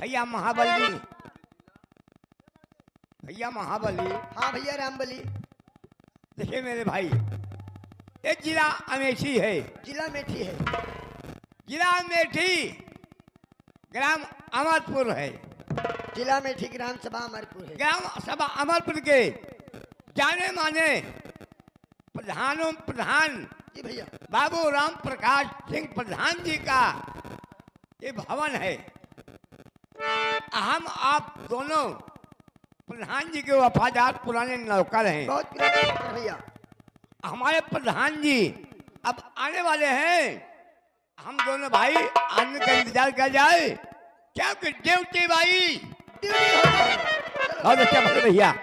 भैया महाबली, भैया महाबली। हाँ भैया रामबली। देखिए मेरे भाई, ये जिला अमेठी है। जिला मेठी है। जिला अमेठी, ग्राम अमरपुर है। जिला मेठी ग्राम सभा अमरपुर है। ग्राम सभा अमरपुर के जाने माने प्रधान जी भैया। बाबू राम प्रकाश सिंह प्रधान जी का ये भवन है। हम आप दोनों प्रधान जी के वफादार पुराने नौकर हैं। बहुत पुराने नौकर भैया। हमारे प्रधान जी अब आने वाले हैं। हम दोनों भाई आने का इंतजार कर जाए। क्या ड्यूटी भाई? ड्यूटी हो गई। बहुत अच्छा बात भैया।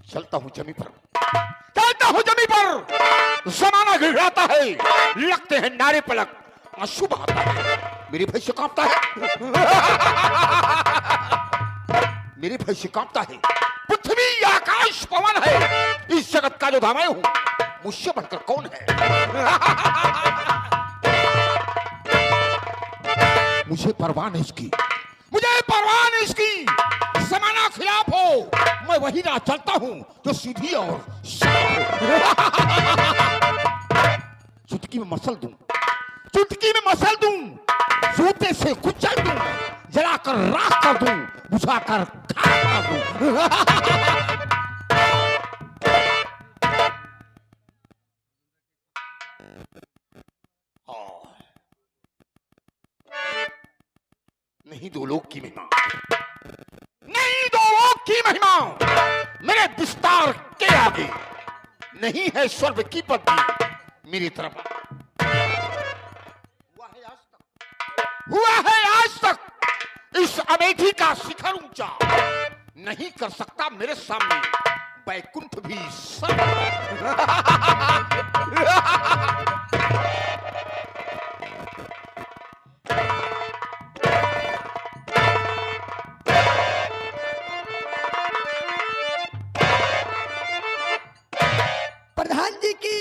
चलता हूं जमी पर, जमाना गिड़ाता है, लगते हैं नारे पलक, आंसू बहाता है, मेरी भैंस कांपता है, मेरी भैंस कांपता है। पृथ्वी आकाश पवन है, इस जगत का जो धाम हूं, मुझसे बढ़कर कौन है? मुझे परवाह नहीं इसकी, मुझे परवाह नहीं इसकी। जमाना खिलाफ हो, मैं वही राह चलता हूं जो सीधी और चुटकी में मसल दूं, चुटकी में मसल दूं, जूते से कुचल दूं, जलाकर राख कर दूं, बुझाकर खाक कर दूं। नहीं दो लोग की महिमा, नहीं दो लोग की महिमा मेरे विस्तार के आगे, नहीं है स्वर्ग की पदवी मेरी तरफ। हुआ है आज तक इस अमेठी का शिखर ऊंचा, नहीं कर सकता मेरे सामने बैकुंठ भी सर। प्रधान जी की,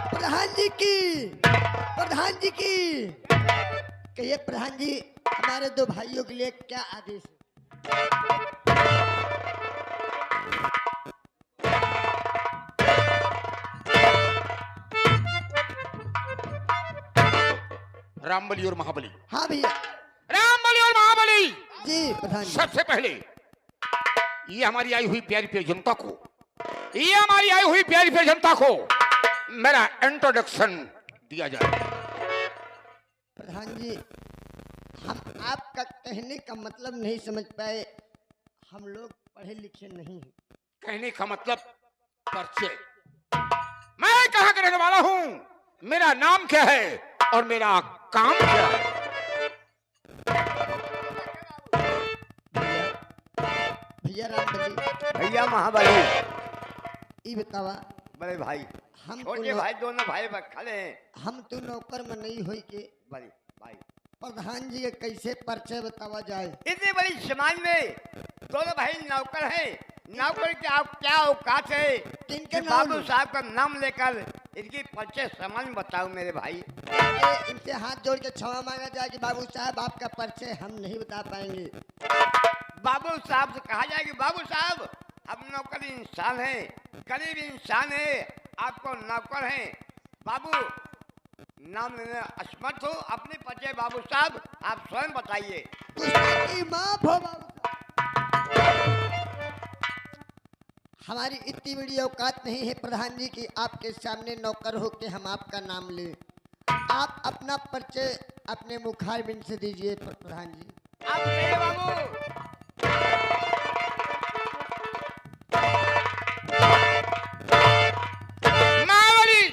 प्रधान जी की, प्रधान जी की। कहिए प्रधान जी, हमारे दो भाइयों के लिए क्या आदेश है? रामबली और महाबली। हाँ भैया। रामबली और महाबली जी प्रधान जी। सबसे पहले ये हमारी आई हुई प्यारी प्यारी जनता को, ये हमारी आई हुई प्यारी प्यारी जनता को मेरा इंट्रोडक्शन दिया जाए। प्रधान जी, हम आपका कहने का मतलब नहीं समझ पाए, हम लोग पढ़े लिखे नहीं हैं। कहने का मतलब परिचय, मैं कहाँ का रहने वाला हूँ, मेरा नाम क्या है और मेरा काम क्या है। भैया रामबली, भैया महाबली, ये बतावा बड़े भाई, हम छोटे भाई दोनों भाई खड़े हैं। हम तो नौकर में नहीं हुई के बड़े भाई, प्रधान जी के कैसे परिचय बतावा जाए? इतनी बड़ी समाज में दोनों भाई नौकर हैं, नौकर की आप क्या औकात है किनके कि नाम? बाबू साहब का नाम लेकर इनकी परिचय समझ बताओ मेरे भाई। इनसे हाथ जोड़ के क्षमा मांगा जाए कि बाबू साहब आपका परिचय हम नहीं बता पाएंगे। बाबू साहब से कहा जाए कि बाबू साहब हम नौकर इंसान हैं, गरीब इंसान है, आपको नौकर हैं। बाबू नाम लेने असमर्थ हो, अपने परिचय बाबू साहब आप स्वयं बताइए। गुस्ताखी माफ हो बाबू साहब। हमारी इतनी बड़ी औकात नहीं है प्रधान जी की आपके सामने नौकर हो के हम आपका नाम लें। आप अपना परिचय अपने मुखारबिंद से दीजिए प्रधान जी। आप मेरे बाबू मावली,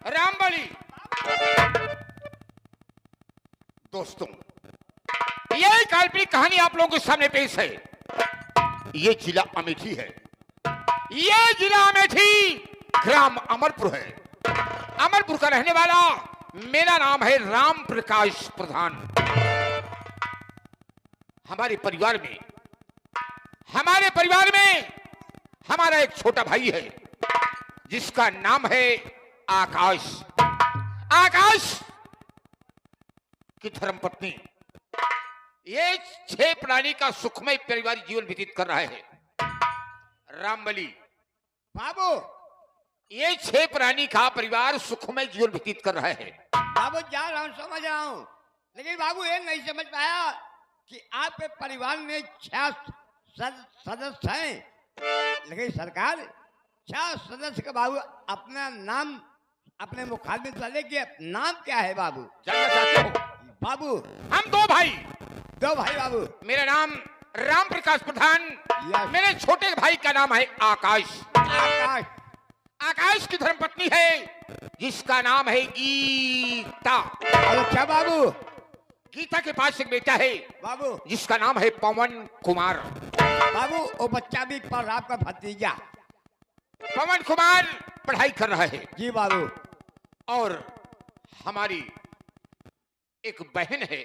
रामबली। दोस्तों, यह काल्पनिक कहानी आप लोगों के सामने पेश है। ये जिला अमेठी है। ये जिला अमेठी, ग्राम अमरपुर है। अमरपुर का रहने वाला मेरा नाम है राम प्रकाश प्रधान। हमारे परिवार में हमारा एक छोटा भाई है जिसका नाम है आकाश। आकाश की धर्मपत्नी ये 6 प्राणी का सुखमय पारिवारिक जीवन व्यतीत कर रहा है। रामबली बाबू ये 6 प्राणी का परिवार सुखमय जीवन व्यतीत कर रहा है। बाबू जा रहा हूँ, समझ रहा हूँ, लेकिन बाबू ये नहीं समझ पाया कि आपके परिवार में 6 सदस्य हैं, लेकिन सरकार 6 सदस्य का बाबू अपना नाम अपने मुखातिब वाले के नाम क्या है बाबू? जानना चाहते हो? बाबू हम 2 भाई। 2 भाई बाबू। मेरा नाम राम प्रकाश प्रधान, मेरे छोटे भाई का नाम है आकाश। आकाश आकाश की धर्मपत्नी है जिसका नाम है गीता। अच्छा बाबू। गीता के पास एक बेटा है बाबू जिसका नाम है पवन कुमार। बाबू वो बच्चा भी पढ़ रहा, आपका भतीजा पवन कुमार पढ़ाई कर रहा है। जी बाबू। और हमारी एक बहन है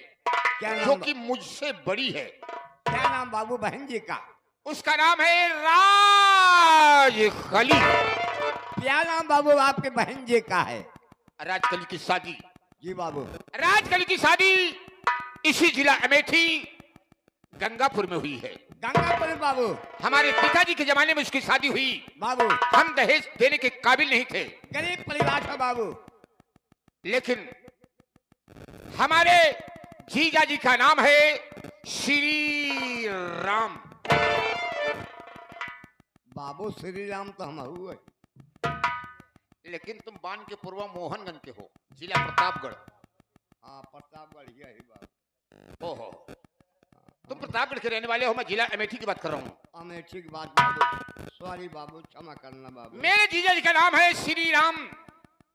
क्या नाम? जो कि मुझसे बड़ी है। क्या नाम बाबू बहन जी का? उसका नाम है राजकली। क्या नाम बाबू आपके बहन जी का है? राजकली की शादी जी बाबू। राजकली की शादी इसी जिला अमेठी गंगापुर में हुई है। गंगापुर बाबू। हमारे पिताजी के जमाने में उसकी शादी हुई। बाबू हम दहेज देने के काबिल नहीं थे, गरीब परिवार का बाबू। लेकिन हमारे जीजा जी का नाम है श्री राम। बाबू श्री राम तो हम हुए, लेकिन तुम बान के पूर्व मोहनगंज के हो, जिला प्रतापगढ़। हाँ प्रतापगढ़ ही है बाबू। ओहो, तुम प्रतापगढ़ के रहने वाले हो, मैं जिला अमेठी की बात कर रहा हूँ। अमेठी की बात बाबू, सॉरी बाबू, क्षमा करना बाबू। मेरे जीजा जी का नाम है श्री राम।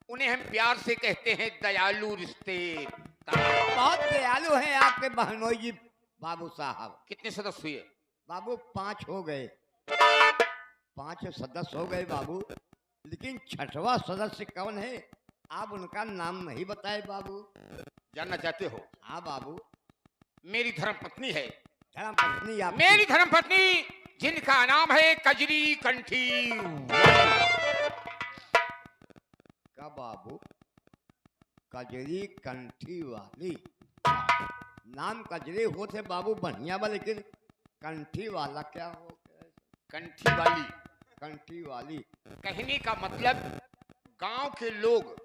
उन्हें हम प्यार से कहते हैं दयालु रिश्ते। बहुत दयालु हैं आपके बहनोई जी बाबू साहब। कितने सदस्य हुए? बाबू 5 हो गए, 5 सदस्य हो गए बाबू, लेकिन 6वां सदस्य कौन है आप उनका नाम नहीं बताए बाबू। जानना चाहते हो? हाँ बाबू। मेरी धर्मपत्नी है। धर्मपत्नी आप? मेरी धर्मपत्नी जिनका नाम है कजरी कंठी। का बाबू? कजरी कंठी वाली। नाम कजरी होते बाबू बढ़िया बा, लेकिन कंठी वाला क्या हो गया? कंठी वाली। कंठी वाली कहने का मतलब गांव के लोग,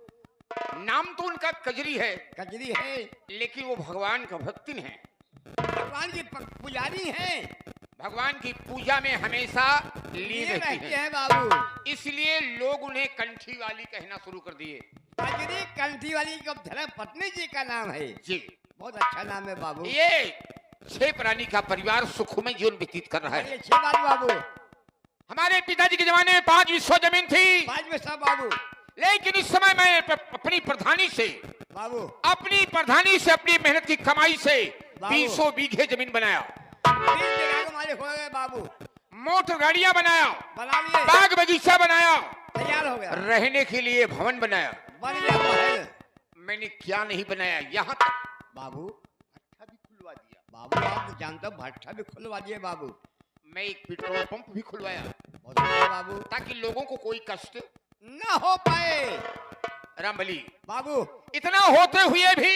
नाम तो उनका कजरी है, कजरी है, लेकिन वो भगवान का भक्तिन है, भगवान की पुजारी हैं, भगवान की पूजा में हमेशा लीन रहती रहते हैं। हैं बाबू। इसलिए लोग उन्हें कंठी वाली कहना शुरू कर दिए। कजरी कंठी वाली का धर्मपत्नी जी का नाम है जी, बहुत अच्छा नाम है बाबू। ये 6 प्राणी का परिवार सुखमय जीवन व्यतीत कर रहा है। बड़ी अच्छी बात बाबू। हमारे पिताजी के जमाने में 5 विश्व जमीन थी, 5 में सब बाबू। लेकिन इस समय मैं अपनी प्रधानी से अपनी मेहनत की कमाई से 200 बीघे जमीन बनाया, 3 जगह को मालिक हो गए बाबू। मोटर गाड़ियां बनाया, बना लिए, बाग बगीचा बनाया, तैयार हो गया, रहने के लिए भवन बनाया। बन गया महल। मैंने क्या नहीं बनाया, यहाँ तक बाबू भट्ठा भी खुलवा दिया। बाबू आप जानते हो भट्ठा भी खुलवा दिए बाबू। मैं एक पेट्रोल पंप भी खुलवाया। बहुत बाबू ताकि लोगों को कोई कष्ट ना हो पाए। रामबली, बाबू इतना होते हुए भी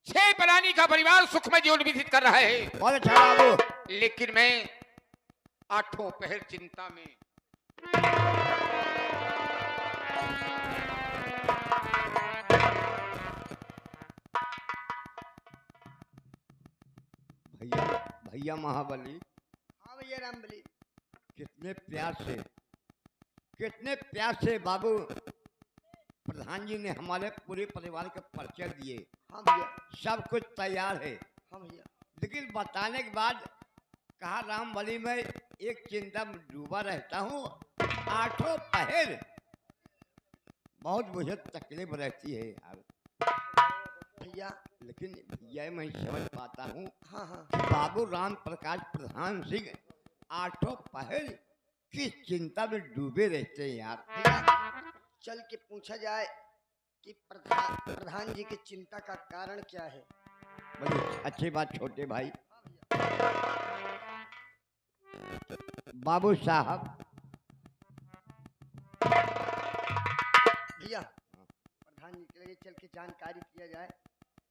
6 प्राणी का परिवार सुख में जीवन व्यतीत कर रहा है, बहुत अच्छा बाबू। लेकिन मैं 8 पहर चिंता में। भैया भैया महाबली, हाँ भैया रामबली। कितने प्यार से बाबू प्रधान जी ने हमारे पूरे परिवार के परिचय दिए। हाँ भैया। सब कुछ तैयार है, हाँ भैया। लेकिन बताने के बाद कहा रामबली में एक चिंता में डूबा रहता हूँ। 8 पहर बहुत मुझे तकलीफ रहती है यार भैया। लेकिन यह मैं समझ पाता हूँ हाँ हाँ। कि बाबू राम प्रकाश प्रधान सिंह 8 पहर किस चिंता में डूबे रहते हैं यार। भैया चल के पूछा जाए कि प्रधान जी की चिंता का कारण क्या है। बड़ी अच्छी बात छोटे भाई। बाबू साहब, भैया प्रधान जी के लिए चल के जानकारी किया जाए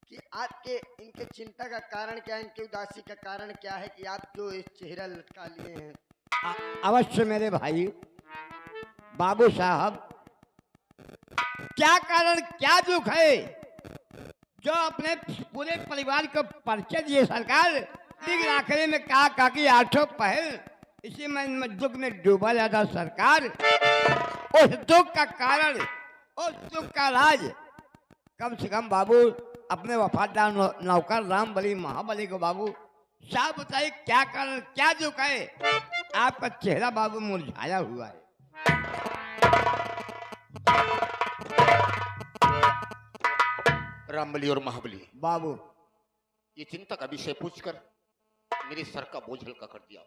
कि आपके इनके चिंता का कारण क्या है, इनकी उदासी का कारण क्या है कि आप जो इस चेहरा लटका लिए हैं। अवश्य मेरे भाई। बाबू साहब, क्या कारण क्या दुख है जो अपने पूरे परिवार को परिचय दिए सरकार, लेकिन आखिरी में कहा कि 8 पहल इसी में दुख में डूबा जाता सरकार। उस दुख का कारण, उस दुख का राज कम से कम बाबू अपने वफादार नौकर रामबली महाबली को बाबू साहब बताइए क्या कारण क्या दुख है। आपका चेहरा बाबू मुरझाया हुआ है। रामबली और महाबली, बाबू ये चिंता का विषय पूछकर मेरे सर का बोझ हल्का कर दिया।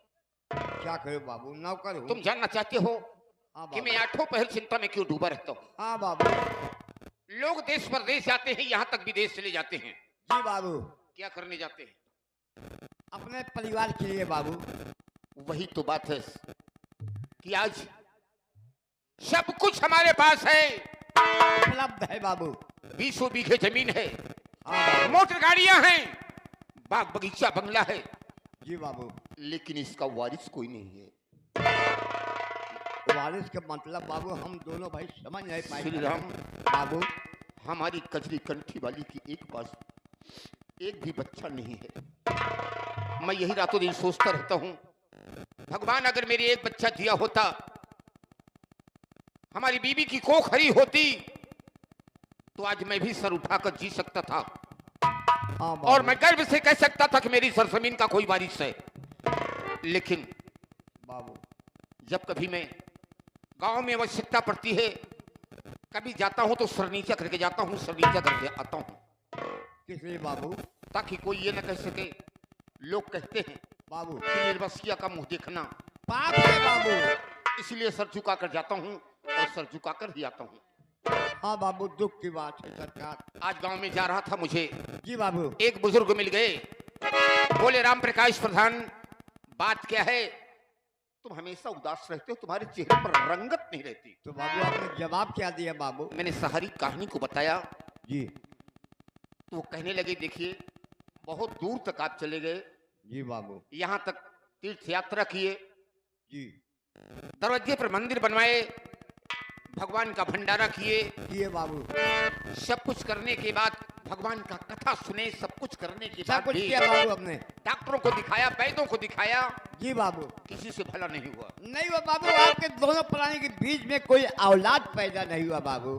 क्या करो बाबू, नौकर हूँ। तुम जानना चाहते हो हाँ कि बाबू। मैं 8 पहर चिंता में क्यों डूबा रहता हूँ? हाँ बाबू। लोग देश परदेश जाते हैं, यहाँ तक विदेश चले जाते हैं। जी बाबू। क्या करने जाते हैं? अपने परिवार के लिए बाबू। वही तो बात है कि आज सब कुछ हमारे पास है, उपलब्ध है बाबू। 20 बीघे जमीन है, हाँ बाबू। मोटर गाड़ियां हैं, बाग बगीचा बंगला है, जी बाबू। लेकिन इसका वारिस कोई नहीं है। वारिस का मतलब बाबू हम दोनों भाई समझ नहीं पाए। श्री राम, बाबू हमारी कजरी कंठी वाली की एक पास एक भी बच्चा नहीं है। मैं यही रातों दिन सोचता रहता हूँ, भगवान अगर मेरी एक बच्चा दिया होता, हमारी बीवी की कोख हरी होती, तो आज मैं भी सर उठाकर जी सकता था। हाँ बाबू। और मैं गर्व से कह सकता था कि मेरी सरजमीन का कोई वारिस है। लेकिन बाबू जब कभी मैं गांव में आवश्यकता पड़ती है, कभी जाता हूं तो सर नीचा करके जाता हूं, सर नीचा करके आता हूं, किस लिए बाबू? ताकि कोई ये न कह सके। लोग कहते हैं बाबू कि निर्बसिया का मुंह देखना, पाप है बाबू। इसलिए सर झुका कर जाता हूं और सर झुका कर ही आता हूं। हाँ बाबू, दुख की बात है सरकार। आज गांव में जा रहा था, मुझे जी बाबू। एक बुजुर्ग मिल गए। बोले, राम प्रकाश प्रधान, बात क्या है? तुम हमेशा उदास रहते हो, तुम्हारे चेहरे पर रंगत नहीं रहती। तो बाबू आपने जवाब क्या दिया बाबू? मैंने सारी कहानी को बताया जी। तो वो कहने लगे, देखिए बहुत दूर तक आप चले गए, जी बाबू। यहाँ तक तीर्थ यात्रा किए, जी दरवाजे पर मंदिर बनवाए, भगवान का भंडारा किए, बाबू। सब कुछ करने के बाद भगवान का कथा सुने, सब कुछ करने के सब बाद कुछ भी किया बाबू आपने? डॉक्टरों को दिखाया, वैद्यों को दिखाया, जी बाबू। किसी से भला नहीं हुआ। नहीं हुआ बाबू, आपके दोनों प्राणी के बीच में कोई औलाद पैदा नहीं हुआ बाबू।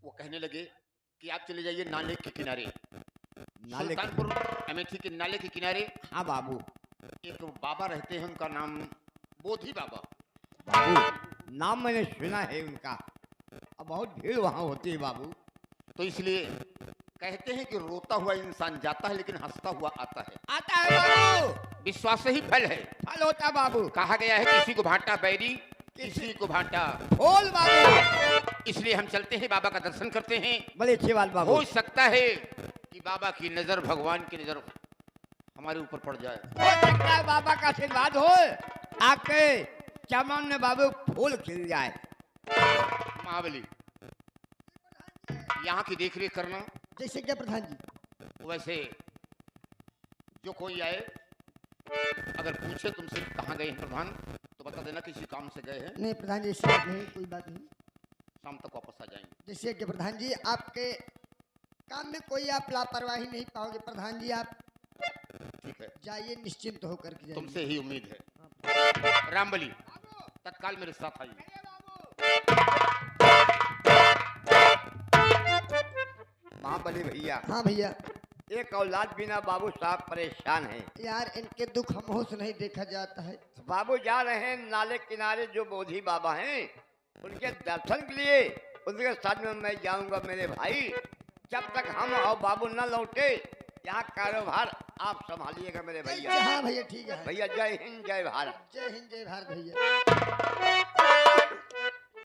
वो कहने लगे कि आप चले जाइए नाले के किनारे, नाले के- सुल्तानपुर अमेठी के नाले के किनारे हाँ बाबू। एक बाबा रहते हैं, उनका नाम बोधी बाबा। बाबू नाम मैंने सुना है उनका, अब बहुत भीड़ वहाँ होती है बाबू। तो इसलिए कहते हैं कि रोता हुआ इंसान जाता है लेकिन हंसता हुआ आता है। आता है बाबू, विश्वास से ही फल है। फल होता बाबू। कहा गया है किसी को भांटा बैरी, किसी को भांटा बोल बाबू। इसलिए हम चलते हैं, बाबा का दर्शन करते हैं। बड़ी अच्छी बात बाबू। हो सकता है कि बाबा की नजर, भगवान की नजर हमारे ऊपर पड़ जाए। हो सकता है बाबा का आशीर्वाद हो, आपके चमन में बाबू फूल खिल जाए। महाबली, यहाँ की देखरेख करना। जैसे क्या प्रधान जी? वैसे जो कोई आए अगर पूछे तुमसे कहाँ गए हैं प्रधान, तो बता देना किसी काम से गए हैं, नहीं प्रधान जी, ऐसी बात नहीं, कोई बात नहीं। शाम तक वापस आ जाएंगे। जैसे कि प्रधान जी, आपके काम में कोई आप लापरवाही नहीं पाओगे प्रधान जी। आप ठीक है, जाइए निश्चिंत होकर के जाइए। तुमसे ही उम्मीद है। रामबली, तत्काल मेरे साथ आइए। महाबली भैया, हाँ भैया। एक औलाद बिना बाबू साहब परेशान है। यार इनके दुख हम से नहीं देखा जाता है। बाबू जा रहे हैं नाले किनारे, जो बोधी बाबा हैं उनके दर्शन के लिए। उनके साथ में मैं जाऊंगा मेरे भाई। जब तक हम और बाबू न लौटे, यहाँ कारोबार आप संभालिएगा मेरे भैया। हाँ भैया ठीक है। भैया जय हिंद जय भारत। जय हिंद जय भारत भैया।